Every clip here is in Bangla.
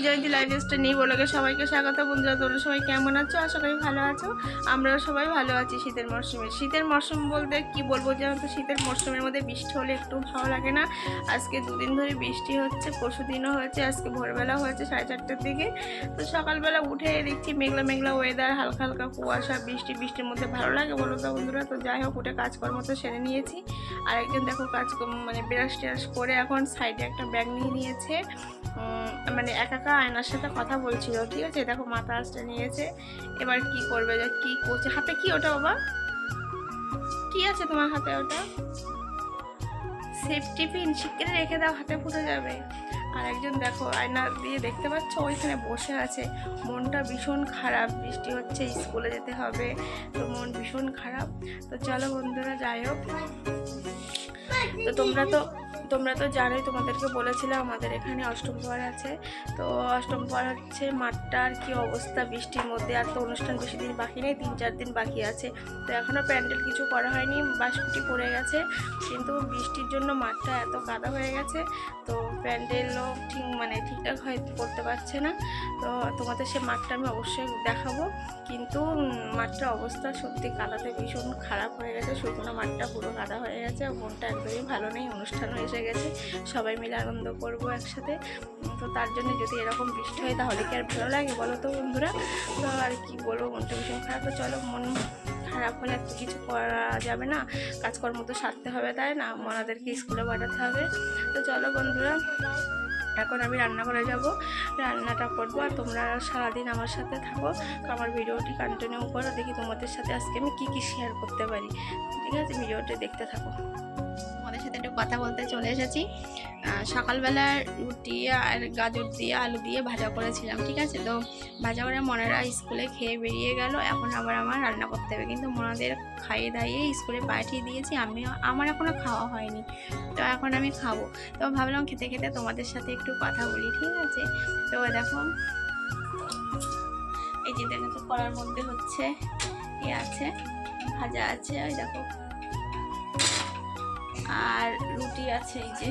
জয়ন্তী লাইফস্টাইল নিয়ে বলে সবাইকে স্বাগত। বন্ধুরা তোমরা সবাই কেমন আছো? আশা করি ভালো আছো। আমরাও সবাই ভালো আছি। শীতের মরশুম বলতে কি বলবো, যেমন তো শীতের মরশুমের মধ্যে বৃষ্টি হলে একটু ভালো লাগে না। আজকে দুদিন ধরে বৃষ্টি হচ্ছে, পরশু দিনও হয়েছে, আজকে ভোরবেলা হয়েছে 4:30টার দিকে। তো সকালবেলা উঠে দেখছি মেঘলা মেঘলা ওয়েদার, হালকা হালকা কুয়াশা, বৃষ্টির মধ্যে ভালো লাগে বলো তো বন্ধুরা। তো যাই হোক, উঠে কাজকর্ম তো সেরে নিয়েছি। আর একজন দেখো মানে ব্রাশ ট্রাশ করে এখন সাইডে একটা ব্যাগ নিয়ে নিয়েছে, মানে একা আয়নার সাথে কথা বলছিল। ঠিক আছে, দেখো মাথা আসতে নিয়েছে। এবার কি করবে, কি করছে, হাতে কি ওটা বাবা, কি আছে তোমার হাতে? ওটা সেফটি পিন, শিগগিরি রেখে দাও, হাতে ফুটে যাবে। আর একজন দেখো আয়না দিয়ে দেখতে পাচ্ছ ওইখানে বসে আছে, মনটা ভীষণ খারাপ। বৃষ্টি হচ্ছে, স্কুলে যেতে হবে, তো মন ভীষণ খারাপ। তো চলো বন্ধুরা, যাই হোক, তো তোমরা তো জানোই, তোমাদেরকে বলেছিলাম আমাদের এখানে অষ্টম প্রহর আছে। তো অষ্টম প্রহর হচ্ছে, মাঠটার কি অবস্থা বৃষ্টির মধ্যে। আর তো অনুষ্ঠান বেশি দিন বাকি নেই, 3-4 দিন বাকি আছে। তো এখনও প্যান্ডেল কিছু করা হয়নি, বাঁশকুটি পড়ে গেছে, কিন্তু বৃষ্টির জন্য মাঠটা এত কাদা হয়ে গেছে, তো প্যান্ডেলও ঠিকঠাক করতে পারছে না। তো তোমাদের সে মাঠটা আমি অবশ্যই দেখাবো, কিন্তু মাঠটার অবস্থা সত্যি কাদাতে ভীষণ খারাপ হয়ে গেছে। শুকনো মাঠটা পুরো কাদা হয়ে গেছে, মনটা একদমই ভালো নেই। অনুষ্ঠানও এসে গেছে, সবাই মিলে আনন্দ করবো একসাথে। তো তার জন্য যদি এরকম বৃষ্টি হয় তাহলে কি আর ভালো লাগে বলো তো বন্ধুরা? তো আর কি বলবো, মনটা ভীষণ খারাপ। তো চলো, মন খারাপ হলে তো কিছু করা যাবে না, কাজকর্ম তো সারতে হবে, তাই না? মনাদেরকে স্কুলে পাঠাতে হবে। তো চলো বন্ধুরা, এখন আমি রান্না করে যাব, রান্নাটা করবো। আর তোমরা সারাদিন আমার সাথে থাকো, আমার ভিডিওটি কন্টিনিউ করো, দেখি তোমাদের সাথে আজকে আমি কি শেয়ার করতে পারি। ঠিক আছে, ভিডিওটি দেখতে থাকো। তোমাদের সাথে একটু কথা বলতে চলে এসেছি। সকালবেলা রুটি আর গাজর দিয়ে আলু দিয়ে ভাজা করেছিলাম। ঠিক আছে, তো ভাজা করে মনেরা স্কুলে খেয়ে বেরিয়ে গেল। এখন আবার আমার রান্না করতে হবে, কিন্তু মনাদের খাইয়ে দাইয়ে স্কুলে পাঠিয়ে দিয়েছি। আমার এখনও খাওয়া হয়নি, তো এখন আমি খাবো। তো ভাবলাম খেতে খেতে তোমাদের সাথে একটু কথা বলি। ঠিক আছে, তো দেখো এই যে দেখো, কড়ার মধ্যে হচ্ছে এ আছে, ভাজা আছে, ওই দেখো, আর রুটি আছে। এই যে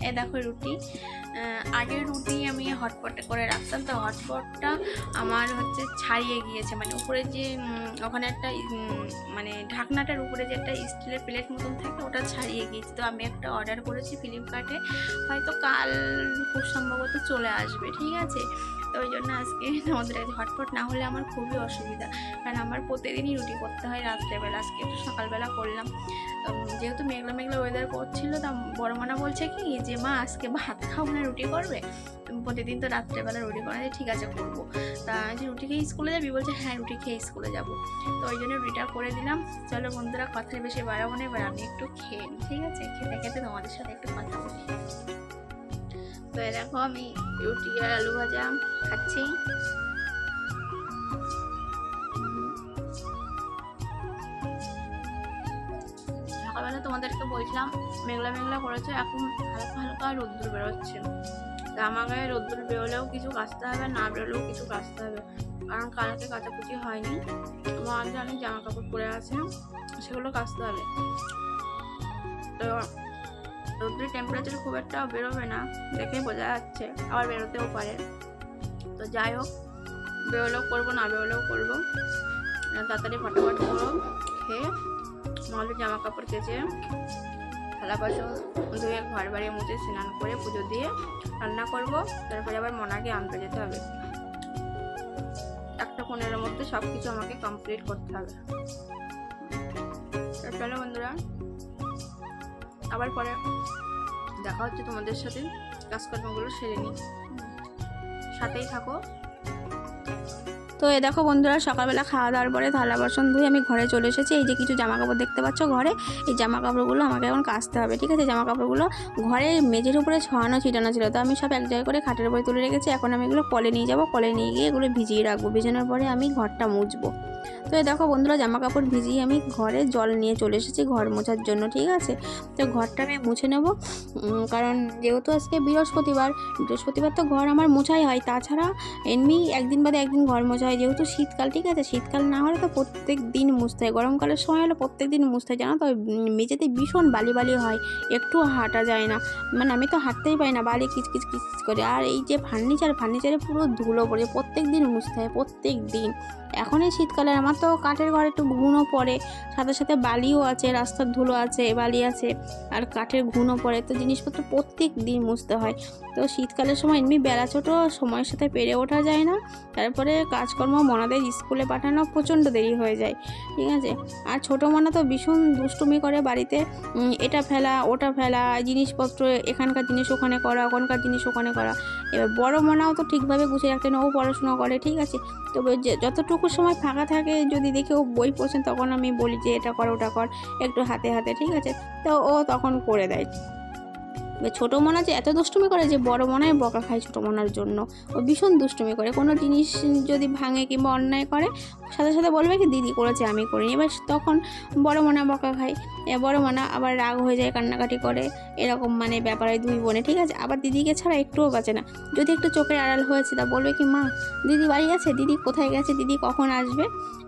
এ দেখো রুটি। আগের রুটি আমি হটপটে করে রাখতাম, তো হটপটটা আমার হচ্ছে ছাড়িয়ে গিয়েছে, মানে উপরে যে ওখানে একটা ঢাকনাটার উপরে যে একটা স্টিলের প্লেট মতন থাকে, ওটা ছাড়িয়ে গিয়েছে। তো আমি একটা অর্ডার করেছি ফ্লিপকার্টে, হয়তো কাল খুব সম্ভবত চলে আসবে। ঠিক আছে, তো ওই জন্য আজকে আমাদের হটপট না হলে আমার খুবই অসুবিধা, কারণ আমার প্রতিদিনই রুটি করতে হয় রাত্রেবেলা। আজকে একটু সকালবেলা করলাম, যেহেতু মেঘলা মেঘলা ওয়েদার করছিল, তা বড় মানা বলছে কি যে মা আজকে ভাত খাও না রুটি করবে, প্রতিদিন তো রাত্রেবেলা রুটি করা যায়। ঠিক আছে, করবো। তা যে রুটি খেয়ে স্কুলে যাবি, বলছে হ্যাঁ রুটি খেয়ে স্কুলে যাবো। তো ওই জন্য রুটিটা করে দিলাম। চলো বন্ধুরা, কথার বেশি বাড়াবো না, এবার আমি একটু খেয়ে নিই। ঠিক আছে, খেতে খেতে তোমাদের সাথে একটু কথা বলি। তো দেখো আমি রুটি আর আলু ভাজা খাচ্ছি। সকালবেলা তোমাদেরকে বলছিলাম মেঘলা মেঘলা করেছে, এখন হালকা হালকা রোদ্দুর বেরোচ্ছে। তা আমার গায়ে রোদ্দুর বেরোলেও কিছু কাচতে হবে, না বেরোলেও কিছু কাচতে হবে, কারণ কালকে কাচাকুচি হয়নি এবং আজকে অনেক জামা কাপড় পরে আছে, সেগুলো কাচতে হবে। তো রোদ্দুরের টেম্পারেচার খুব একটা বেরোবে না, দেখেই বোঝা যাচ্ছে, আবার বেরোতেও পারে। তো যাই হোক, বেরোলেও করবো, না বেরোলেও করবো। তাড়াতাড়ি ফটাফট করো, খেয়ে নাহলে জামা কাপড় কেচে থালা বাসন ধুয়ে ঘর বাড়ি মুছে স্নান করে পুজো দিয়ে রান্না করবো। তারপরে আবার মনাকে আনতে যেতে হবে, 1:15-এর মধ্যে সব কিছু আমাকে কমপ্লিট করতে হবে। চলো বন্ধুরা, আবার পরে দেখা হচ্ছে তোমাদের সাথে, কাজকর্মগুলো সেরে নিই, সাথেই থাকো। তো এ দেখো বন্ধুরা, সকালবেলা খাওয়া দাওয়ার পরে থালা বাসন ধুয়ে আমি ঘরে চলে এসেছি। এই যে কিছু জামা কাপড় দেখতে পাচ্ছ ঘরে, এই জামা কাপড়গুলো আমাকে এখন কাচতে হবে। ঠিক আছে, জামা কাপড়গুলো ঘরে মেঝের উপরে ছড়ানো ছিটানো ছিল, তো আমি সব এক জায়গায় করে খাটের উপরে তুলে রেখেছি। এখন আমি এগুলো কলে নিয়ে যাব, কলে নিয়ে গিয়ে এগুলো ভিজিয়ে রাখবো, ভিজানোর পরে আমি ঘরটা মুছবো। তো এই দেখো বন্ধুরা, জামা কাপড় ভিজিয়ে আমি ঘরে জল নিয়ে চলে এসেছি ঘর মোছার জন্য। ঠিক আছে, তো ঘরটা আমি মুছে নেব, কারণ যেহেতু আজকে বৃহস্পতিবার তো ঘর আমার মোছাই হয়। তাছাড়া এমনি একদিন বাদে একদিন ঘর মোছা হয়, যেহেতু শীতকাল। ঠিক আছে, শীতকাল না হলে তো প্রত্যেক দিন মুছতে হয়, গরমকালের সময় হলে প্রত্যেক দিন মুছতে হয়। জানো তো মেঝেতে ভীষণ বালি বালি হয়, একটু হাঁটা যায় না, মানে আমি তো হাঁটতেই পারি না, বালি কিচকিচ কিচকিচ করে। আর এই যে ফার্নিচারে পুরো ধুলো পড়ে, প্রত্যেক দিন মুছতে হয়, প্রত্যেক দিন। এখন এই শীতকালে আমার তো কাঠের ঘরে একটু ঘুণও পড়ে, সাথে সাথে বালিও আছে, রাস্তার ধুলো আছে, বালি আছে, আর কাঠের ঘুণও পড়ে, তো জিনিসপত্র প্রত্যেক দিন মুছতে হয়। তো শীতকালের সময় এমনি বেলা ছোটো, সময়ের সাথে পেরে ওঠা যায় না, তারপরে কাজকর্ম মনাদের স্কুলে পাঠানো প্রচণ্ড দেরি হয়ে যায়। ঠিক আছে, আর ছোটো মনা তো ভীষণ দুষ্টুমি করে বাড়িতে, এটা ফেলা ওটা ফেলা, জিনিসপত্র এখানকার জিনিস ওখানে করা, ওখানকার জিনিস ওখানে করা। এবার বড় মনাও তো ঠিকভাবে গুছিয়ে রাখতে না, ও পড়াশোনা করে। ঠিক আছে, তবে যতটুকু সময় ফাঁকা থাকে যদি দেখে ও বই পড়ছেন, তখন আমি বলি যে এটা কর ওটা কর, একটু হাতে হাতে। ঠিক আছে, তো ও তখন করে দেয়। ছোটো মনা যে এত দুষ্টুমি করে যে বড় মনায় বকা খায় ছোটো মনার জন্য। ও ভীষণ দুষ্টুমি করে, কোনো জিনিস যদি ভাঙে কিংবা অন্যায় করে সাথে সাথে বলবে কি দিদি করেছে আমি করিনি, এবার তখন বড় মনা বকা খায়। বড় মনা আবার রাগ হয়ে যায়, কান্নাকাটি করে, এরকম মানে ব্যাপার হয় দুই বোনে। ঠিক আছে, আবার দিদিকে ছাড়া একটুও বাঁচে না। যদি একটু চোখের আড়াল হয়েছে তা বলবে কি মা দিদি বাড়ি আছে, দিদি কোথায় গেছে, দিদি কখন আসবে,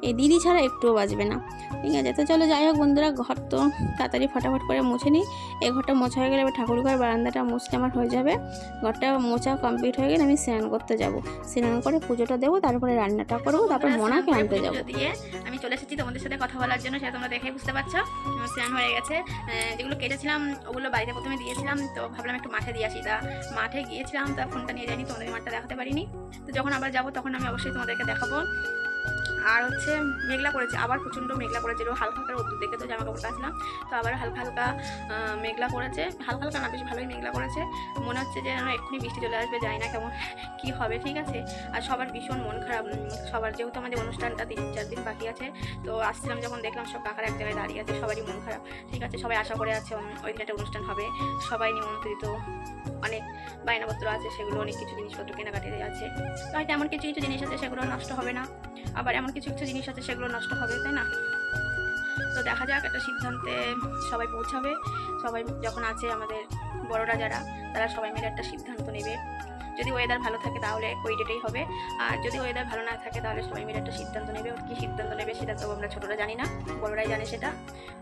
এই দিদি ছাড়া একটুও বাঁচবে না। ঠিক আছে, তো চলো যাই হোক বন্ধুরা, ঘর তো তাড়াতাড়ি ফটাফট করে মুছে নিই। এই ঘরটা মোছা হয়ে গেলে এবার ঠাকুর ঘর বারান্দাটা মুছতে আমার হয়ে যাবে। ঘরটা মোছা কমপ্লিট হয়ে গেলে আমি স্নান করতে যাব, স্নান করে পুজোটা দেবো, তারপরে রান্নাটা করবো, তারপর মনাকে আনতে যাবো। দিয়ে আমি চলে এসেছি তোমাদের সাথে কথা বলার জন্য, সেটা তোমরা দেখে বুঝতে পারছো। স্নান হয়ে গেছে, যেগুলো কেটেছিলাম ওগুলো বাড়িতে প্রথমে দিয়েছিলাম, তো ভাবলাম একটু মাঠে দিয়ে আসি। তা মাঠে গিয়েছিলাম, তা ফোনটা নিয়ে যাইনি, তোমাদের মাঠটা দেখাতে পারিনি। তো যখন আবার যাবো তখন আমি অবশ্যই তোমাদেরকে দেখাবো। আর হচ্ছে মেঘলা করেছে, আবার প্রচণ্ড মেঘলা করেছিল, হালকা হালকা রোদ্দুর দেখে তো জামা কাপড় কাচলাম, তো আবার হালকা হালকা মেঘলা করেছে, হালকা হালকা না বেশ ভালোই মেঘলা করেছে। মনে হচ্ছে যে এক্ষুনি বৃষ্টি চলে আসবে, জানি না কেমন কী হবে। ঠিক আছে, আর সবার ভীষণ মন খারাপ, সবার যেহেতু আমাদের অনুষ্ঠানটা 3-4 দিন বাকি আছে, তো আসছিলাম যখন দেখলাম সব কাকারা এক জায়গায় দাঁড়িয়ে আছে, সবারই মন খারাপ। ঠিক আছে, সবাই আশা করে আছে ওই দিন একটা অনুষ্ঠান হবে, সবাই নিমন্ত্রিত, অনেক বায়নাপত্র আছে, সেগুলো অনেক কিছু জিনিসপত্র কেনাকাটি আছে। তো হয়তো এমন কিছু কিছু জিনিস আছে সেগুলো নষ্ট হবে না, আবার এমন কিছু কিছু জিনিস আছে সেগুলো নষ্ট হবে, তাই না? তো দেখা যাক, একটা সিদ্ধান্তে সবাই পৌঁছাবে। সবাই যখন আছে আমাদের বড়রা যারা, তারা সবাই মিলে একটা সিদ্ধান্ত নেবে। যদি ওয়েদার ভালো থাকে তাহলে ওই ডেটেই হবে, আর যদি ওয়েদার ভালো না থাকে তাহলে সবাই মিলে একটা সিদ্ধান্ত নেবে। কী সিদ্ধান্ত নেবে সেটা তো আমরা ছোটরা জানি না, বড়রাই জানে সেটা।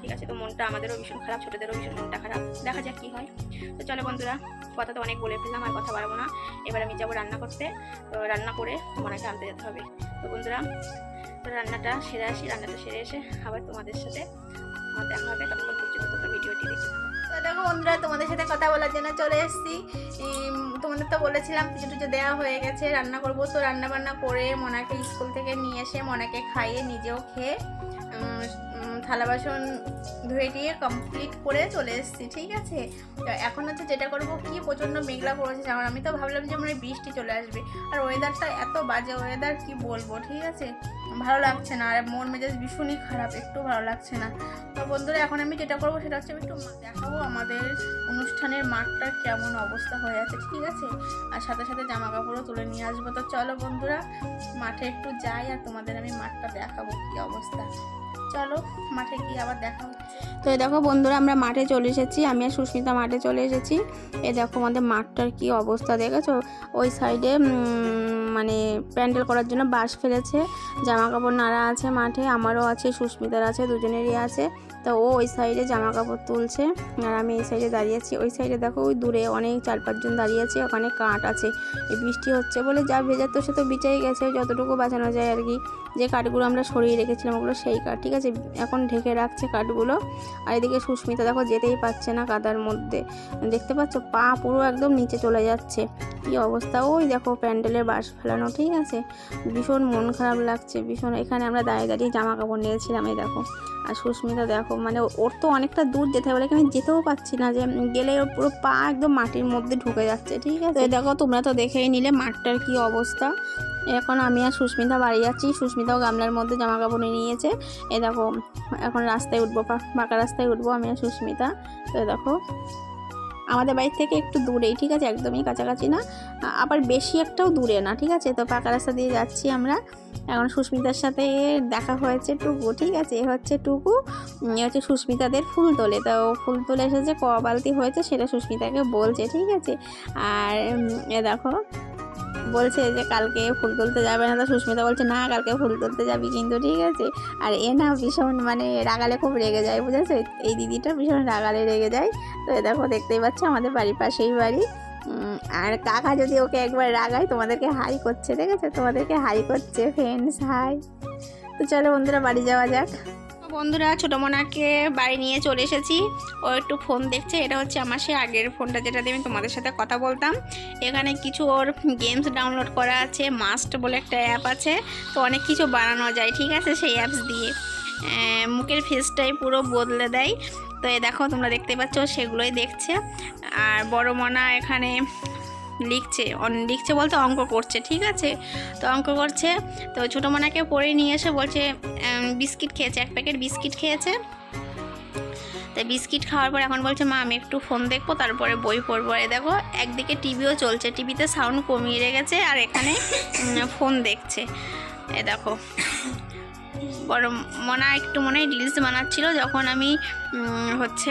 ঠিক আছে, তো মনটা আমাদেরও ভীষণ খারাপ, ছোটোদেরও ভীষণ মনটা খারাপ, দেখা যাক কী হয়। তো চলো বন্ধুরা, কথা তো অনেক বলে ফেললাম, আর কথা বাড়াবো না। এবার আমি যাবো রান্না করতে, তো রান্না করে তোমাকে আনতে যেতে হবে। তো বন্ধুরা, তো রান্নাটা সেরে আসি, রান্নাটা সেরে এসে আবার তোমাদের সাথে আমার দেখা হবে, তখন পর্যন্ত তোমরা ভিডিওটি দেখতে থাকো। তো দেখো বন্ধুরা, তোমাদের সাথে কথা বলার জন্য চলে এসেছি। তোমাদের তো বলেছিলাম পুজো টুজো দেওয়া হয়ে গেছে, রান্না করবো। তো রান্না বান্না করে মনাকে স্কুল থেকে নিয়ে এসে মনাকে খাইয়ে নিজেও খেয়ে থালা বাসন ধুয়ে দিয়ে কমপ্লিট করে চলে এসেছি। ঠিক আছে, এখন হচ্ছে যেটা করবো কি, প্রচণ্ড মেঘলা পড়েছে যেমন, আমি তো ভাবলাম যে মানে বৃষ্টি চলে আসবে, আর ওয়েদারটা এত বাজে ওয়েদার কি বলবো। ঠিক আছে, ভালো লাগছে না, আর মন মেজাজ ভীষণই খারাপ, একটু ভালো লাগছে না। তো বন্ধুরা, এখন আমি যেটা করবো সেটা হচ্ছে আমি একটু দেখাবো আমাদের অনুষ্ঠানের মাঠটার কেমন অবস্থা হয়ে আছে। ঠিক আছে, আর সাথে সাথে জামা কাপড়ও তুলে নিয়ে আসবো। তো চলো বন্ধুরা, মাঠে একটু যাই আর তোমাদের আমি মাঠটা দেখাবো কী অবস্থা। চলো মাঠে গিয়ে আবার দেখা হচ্ছে। তো এই দেখো বন্ধুরা, আমরা মাঠে চলে এসেছি, আমি আর সুস্মিতা মাঠে চলে এসেছি। এই দেখো আমাদের মাঠটার কি অবস্থা দেখেছো, ওই সাইডে মানে প্যান্ডেল করার জন্য বাঁশ ফেলেছে, জামা কাপড় নাড়া আছে মাঠে, আমারও আছে, সুস্মিতার আছে, দুজনেরই আছে। তো ও ওই সাইডে জামা কাপড় তুলছে আর আমি এই সাইডে দাঁড়িয়ে আছি। ওই সাইডে দেখো ওই দূরে অনেক 4-5 জন দাঁড়িয়ে আছে, ওখানে কাঠ আছে। এই বৃষ্টি হচ্ছে বলে যা ভেজার তো সে তো বিছাই গেছে, যতটুকু বাঁচানো যায় আর কি। যে কাঠগুলো আমরা সরিয়ে রেখেছিলাম ওগুলো সেই কাঠ। ঠিক আছে, এখন ঢেকে রাখছে কাঠগুলো। আর এদিকে সুস্মিতা দেখো যেতেই পারছে না কাদার মধ্যে, দেখতে পাচ্ছ পা পুরো একদম নিচে চলে যাচ্ছে, কি অবস্থা। ওই দেখো প্যান্ডেলের বাঁশ ফেলানো। ঠিক আছে, ভীষণ মন খারাপ লাগছে ভীষণ। এখানে আমরা দাঁড়িয়ে দাঁড়িয়ে জামা কাপড় নিয়েছিলাম, এই দেখো। আর সুস্মিতা দেখো, মানে ওর তো অনেকটা দূর যেতে হবে, আমি যেতেও পারছি না, যে গেলে ওর পুরো পা একদম মাটির মধ্যে ঢুকে যাচ্ছে। ঠিক আছে, দেখো তোমরা তো দেখেই নিলে মাঠটার কি অবস্থা। এখন আমি আর সুস্মিতা বাড়ি যাচ্ছি, সুস্মিতাও গামলার মধ্যে জামা কাপড় নিয়েছে। এ দেখো এখন রাস্তায় উঠবো, পাকা রাস্তায় উঠবো আমি আর সুস্মিতা। তো দেখো আমাদের বাড়ি থেকে একটু দূরেই, ঠিক আছে, একদমই কাছাকাছি না, আবার বেশি একটাও দূরে না, ঠিক আছে। তো পাকা রাস্তা দিয়ে যাচ্ছি আমরা। এখন সুস্মিতার সাথে দেখা হয়েছে টুকু, ঠিক আছে, এ হচ্ছে টুকু, এ হচ্ছে সুস্মিতাদের ফুল তোলে। তো ফুল তোলে এসেছে, ক বালতি হয়েছে সেটা সুস্মিতাকে বলছে, ঠিক আছে। আর এ দেখো বলছে যে কালকে ফুল তুলতে যাবে না, তো সুস্মিতা বলছে না কালকে ফুল তুলতে যাবি কিন্তু, ঠিক আছে। আর এ না ভীষণ মানে রাগালে খুব রেগে যায়, বুঝেছো, এই দিদিটা ভীষণ রাগালে রেগে যায়। তো এ দেখো দেখতেই পাচ্ছ আমাদের বাড়ির পাশেই বাড়ি। আর কাকা যদি ওকে একবার রাগায় তোমাদেরকে হাই করছে, দেখেছো, তোমাদেরকে হাই করছে, ফ্রেন্ডস হাই। তো চলো বন্ধুরা বাড়ি যাওয়া যাক। বন্ধুরা ছোটো মোনাকে বাড়ি নিয়ে চলে এসেছি, ও একটু ফোন দেখছে। এটা হচ্ছে আমার সেই আগের ফোনটা যেটা দিয়ে আমি তোমাদের সাথে কথা বলতাম। এখানে কিছু ওর গেমস ডাউনলোড করা আছে, মাস্ট বলে একটা অ্যাপ আছে, তো অনেক কিছু বানানো যায়, ঠিক আছে, সেই অ্যাপস দিয়ে মুখের ফেসটাই পুরো বদলে দেয়। তো এ দেখো তোমরা দেখতে পাচ্ছ সেগুলোই দেখছে। আর বড় মোনা এখানে লিখছে বলতে অঙ্ক করছে, ঠিক আছে। তো অঙ্ক করছে, তো ছোটো মোনাকে পড়ে নিয়ে এসে বলছে বিস্কিট খেয়েছে, 1 প্যাকেট বিস্কিট খেয়েছে। তাই বিস্কিট খাওয়ার পর এখন বলছে মা আমি একটু ফোন দেখবো তারপরে বই পড়বো। আর দেখো একদিকে টিভিও চলছে, টিভিতে সাউন্ড কমিয়ে রেখেছে আর এখানে ফোন দেখছে। এ দেখো বড় মোনা একটু মনে হয় রিলস বানাচ্ছিল যখন আমি হচ্ছে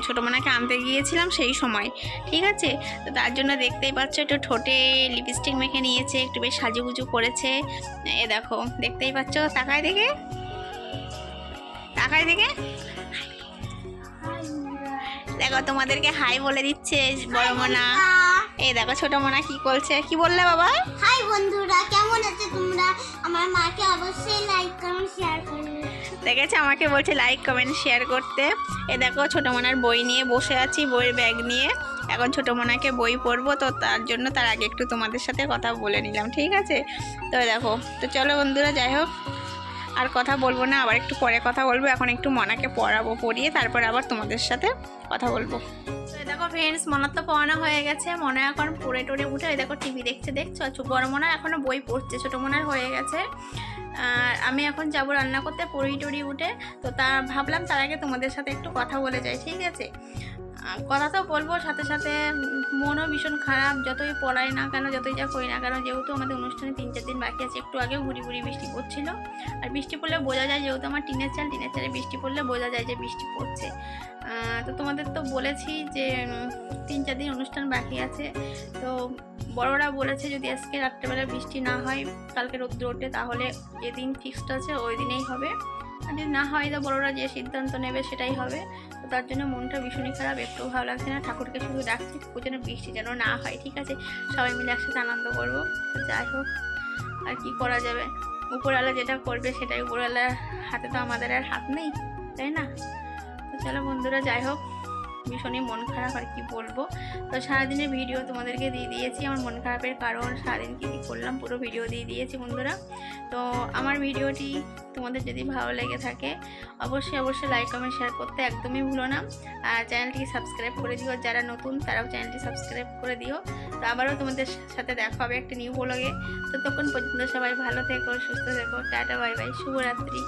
ছোটো মোনাকে আনতে গিয়েছিলাম সেই সময়, ঠিক আছে। তো তার জন্য দেখতেই পাচ্ছ একটু ঠোঁটে লিপস্টিক মেখে নিয়েছে, একটু বেশ সাজুগুজু করেছে। এ দেখো দেখতেই পাচ্ছ, তাকায় দেখে দেখো তোমাদেরকে হাই বলে দিচ্ছে বড় মোনা। এই দেখো ছোট মোনা কি করছে, কি বললে বাবা? হাই বন্ধুরা, কেমন আছো তোমরা? আমার মাকে অবশ্যই লাইক কমেন্ট শেয়ার করবে। দেখেছে আমাকে বলছে লাইক কমেন্ট শেয়ার করতে। এ দেখো ছোট মোনার বই নিয়ে বসে আছি, বইয়ের ব্যাগ নিয়ে। এখন ছোট মোনাকে বই পড়বো, তো তার জন্য তার আগে একটু তোমাদের সাথে কথা বলে নিলাম, ঠিক আছে। তো দেখো, তো চলো বন্ধুরা যাই হোক আর কথা বলবো না, আবার একটু পরে কথা বলবো। এখন একটু মোনাকে পড়িয়ে তারপর আবার তোমাদের সাথে কথা বলবো। তো দেখো ফ্রেন্ডস, মনার তো পড়ানো হয়ে গেছে, মনে এখন পড়ে টড়ে উঠে ওই দেখো টিভি দেখছো। বড় মোনা এখনও বই পড়ছে, ছোটো মোনার হয়ে গেছে। আর আমি এখন যাবো রান্না করতে, পড়ি টড়ি উঠে। তো ভাবলাম তার আগে তোমাদের সাথে একটু কথা বলে যাই, ঠিক আছে। কথা তো বলবো, সাথে সাথে মনও ভীষণ খারাপ, যতই পড়াই না কেন, যতই যা করি না কেন, যেহেতু আমাদের অনুষ্ঠানে 3-4 দিন বাকি আছে। একটু আগেও গুড়ি বৃষ্টি পড়ছিল, আর বৃষ্টি পড়লে বোঝা যায়, যেহেতু আমার টিনের চালে বৃষ্টি পড়লে বোঝা যায় যে বৃষ্টি পড়ছে। তো তোমাদের তো বলেছি যে 3-4 দিন অনুষ্ঠান বাকি আছে। তো বড়রা বলেছে যদি আজকে রাত্রেবেলা বৃষ্টি না হয়, কালকে রোদ্র ওঠে, তাহলে যেদিন ফিক্সড আছে ওই দিনেই হবে। আর যদি না হয় তো বড়রা যে সিদ্ধান্ত নেবে সেটাই হবে। তো তার জন্য মনটা ভীষণই খারাপ, একটু ভালো লাগছে না। ঠাকুরকে শুধু ডাকছি যেন বৃষ্টি যেন না হয়, ঠিক আছে, সবাই মিলে একসাথে আনন্দ করবো। তো যাই হোক, আর কি করা যাবে, উপরওয়ালা যেটা করবে সেটাই, উপরওয়ালার হাতে তো আমাদের আর হাত নেই, তাই না। তো চলো বন্ধুরা যাই হোক, ভীষণই মন খারাপ, আর কি বলবো। তো সারাদিনের ভিডিও তোমাদেরকে দিয়ে দিয়েছি, আমার মন খারাপের কারণ, সারাদিন কী কী করলাম পুরো ভিডিও দিয়ে দিয়েছি বন্ধুরা। তো আমার ভিডিওটি তোমাদের যদি ভালো লেগে থাকে অবশ্যই লাইক কমেন্ট শেয়ার করতে একদমই ভুলো না। আর চ্যানেলটিকে সাবস্ক্রাইব করে দিও, যারা নতুন তারাও চ্যানেলটি সাবস্ক্রাইব করে দিও। তো আবারও তোমাদের সাথে দেখা হবে একটা নিউ ব্লগে। তো তখন পর্যন্ত সবাই ভালো থেকো, সুস্থ থেকো, টাটা বাই বাই, শুভরাত্রি।